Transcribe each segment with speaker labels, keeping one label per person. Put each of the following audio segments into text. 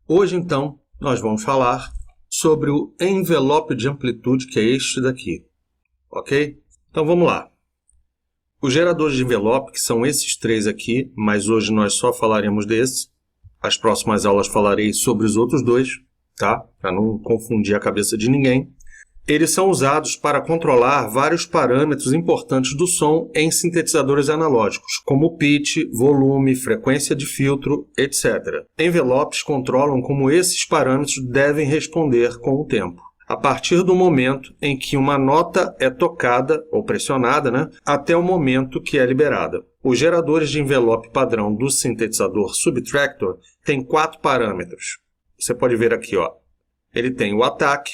Speaker 1: Hoje, então, nós vamos falar sobre o envelope de amplitude, que é este daqui, ok? Então, vamos lá. Os geradores de envelope, que são esses três aqui, mas hoje nós só falaremos desse. As próximas aulas falarei sobre os outros dois, tá? Para não confundir a cabeça de ninguém. Eles são usados para controlar vários parâmetros importantes do som em sintetizadores analógicos, como pitch, volume, frequência de filtro, etc. Envelopes controlam como esses parâmetros devem responder com o tempo, a partir do momento em que uma nota é tocada ou pressionada, até o momento que é liberada. Os geradores de envelope padrão do sintetizador Subtractor têm 4 parâmetros. Você pode ver aqui, ó. Ele tem o attack,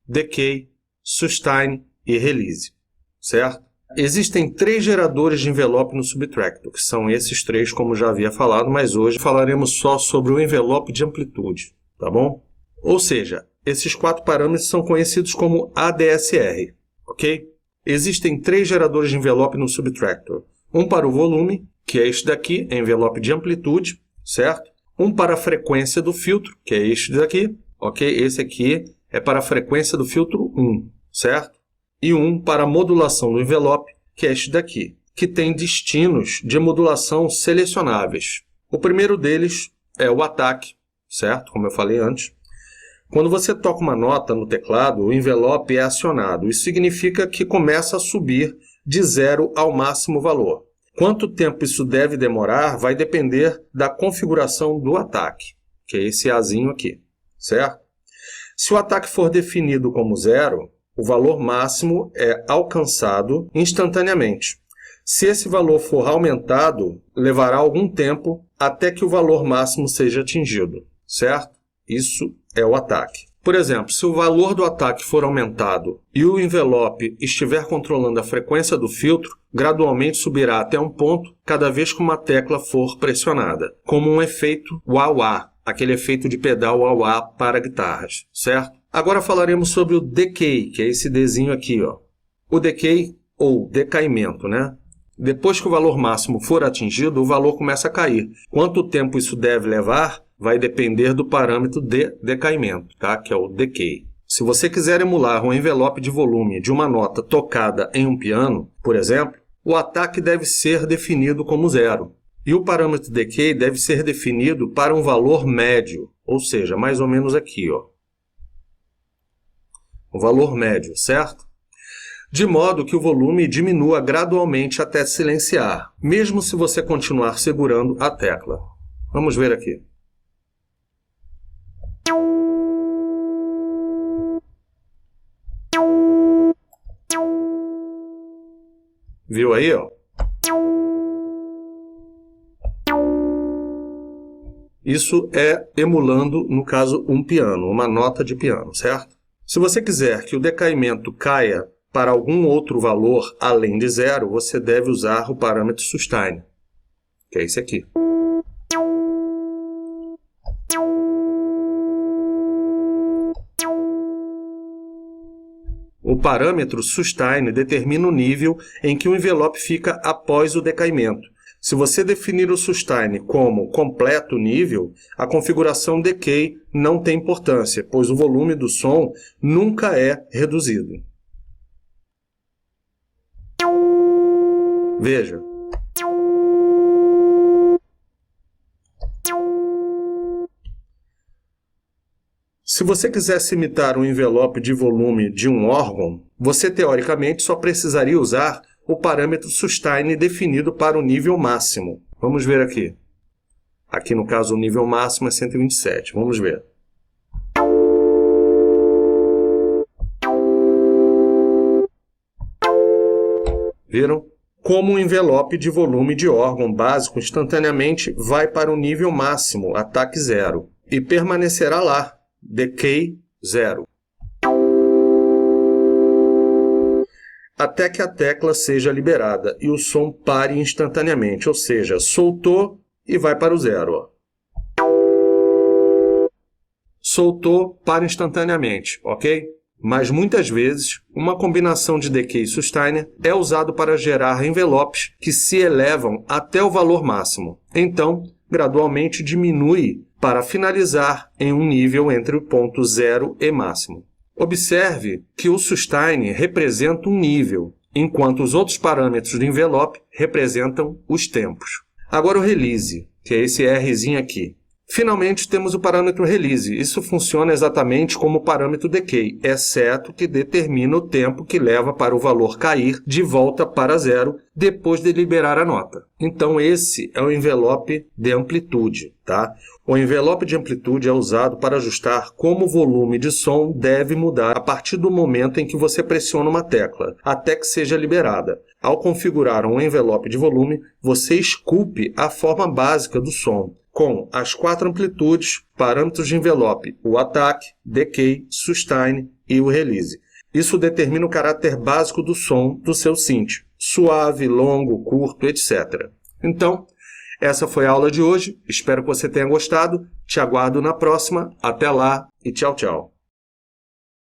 Speaker 1: decay, sustain e release, certo? Existem 3 geradores de envelope no Subtractor, que são esses 3, como já havia falado, mas hoje falaremos só sobre o envelope de amplitude, tá bom? Ou seja, esses 4 parâmetros são conhecidos como ADSR, ok? Existem 3 geradores de envelope no Subtractor. Um para o volume, que é este daqui, envelope de amplitude, certo? Um para a frequência do filtro, que é este daqui, ok? Esse aqui é para a frequência do filtro 1, certo? E um para a modulação do envelope, que é este daqui, que tem destinos de modulação selecionáveis. O primeiro deles é o attack, certo? Como eu falei antes. Quando você toca uma nota no teclado, o envelope é acionado. Isso significa que começa a subir de 0 ao máximo valor. Quanto tempo isso deve demorar vai depender da configuração do attack, que é esse Azinho aqui, certo? Se o ataque for definido como 0, o valor máximo é alcançado instantaneamente. Se esse valor for aumentado, levará algum tempo até que o valor máximo seja atingido, certo? Isso é o ataque. Por exemplo, se o valor do ataque for aumentado e o envelope estiver controlando a frequência do filtro, gradualmente subirá até um ponto cada vez que uma tecla for pressionada, como um efeito wah-wah, aquele efeito de pedal wah-wah para guitarras, certo? Agora falaremos sobre o decay, que é esse Dzinho aqui, ó. O decay, ou decaimento, Depois que o valor máximo for atingido, o valor começa a cair. Quanto tempo isso deve levar vai depender do parâmetro de decaimento, tá? Que é o decay. Se você quiser emular um envelope de volume de uma nota tocada em um piano, por exemplo, o ataque deve ser definido como 0. E o parâmetro decay deve ser definido para um valor médio, ou seja, mais ou menos aqui, ó. O valor médio, certo? De modo que o volume diminua gradualmente até silenciar, mesmo se você continuar segurando a tecla. Vamos ver aqui. Viu aí, ó? Isso é emulando, no caso, um piano, uma nota de piano, certo? Se você quiser que o decaimento caia para algum outro valor além de 0, você deve usar o parâmetro sustain, que é esse aqui. O parâmetro sustain determina o nível em que o envelope fica após o decaimento. Se você definir o sustain como completo nível, a configuração decay não tem importância, pois o volume do som nunca é reduzido. Veja. Se você quisesse imitar um envelope de volume de um órgão, você teoricamente só precisaria usar o parâmetro sustain definido para o nível máximo. Vamos ver aqui. Aqui, no caso, o nível máximo é 127. Vamos ver. Viram? Como um envelope de volume de órgão básico instantaneamente vai para o nível máximo, ataque 0, e permanecerá lá, decay 0. Até que a tecla seja liberada e o som pare instantaneamente, ou seja, soltou e vai para o 0. Ó. Soltou, para instantaneamente, ok? Mas muitas vezes, uma combinação de decay e sustain é usado para gerar envelopes que se elevam até o valor máximo. Então, gradualmente diminui para finalizar em um nível entre o ponto 0 e máximo. Observe que o sustain representa um nível, enquanto os outros parâmetros do envelope representam os tempos. Agora o release, que é esse Rzinho aqui. Finalmente, temos o parâmetro release. Isso funciona exatamente como o parâmetro decay, exceto que determina o tempo que leva para o valor cair de volta para zero depois de liberar a nota. Então, esse é o envelope de amplitude, tá? O envelope de amplitude é usado para ajustar como o volume de som deve mudar a partir do momento em que você pressiona uma tecla, até que seja liberada. Ao configurar um envelope de volume, você esculpe a forma básica do som, com as 4 amplitudes, parâmetros de envelope, o attack, decay, sustain e o release. Isso determina o caráter básico do som do seu synth, suave, longo, curto, etc. Então, essa foi a aula de hoje. Espero que você tenha gostado. Te aguardo na próxima. Até lá e tchau, tchau.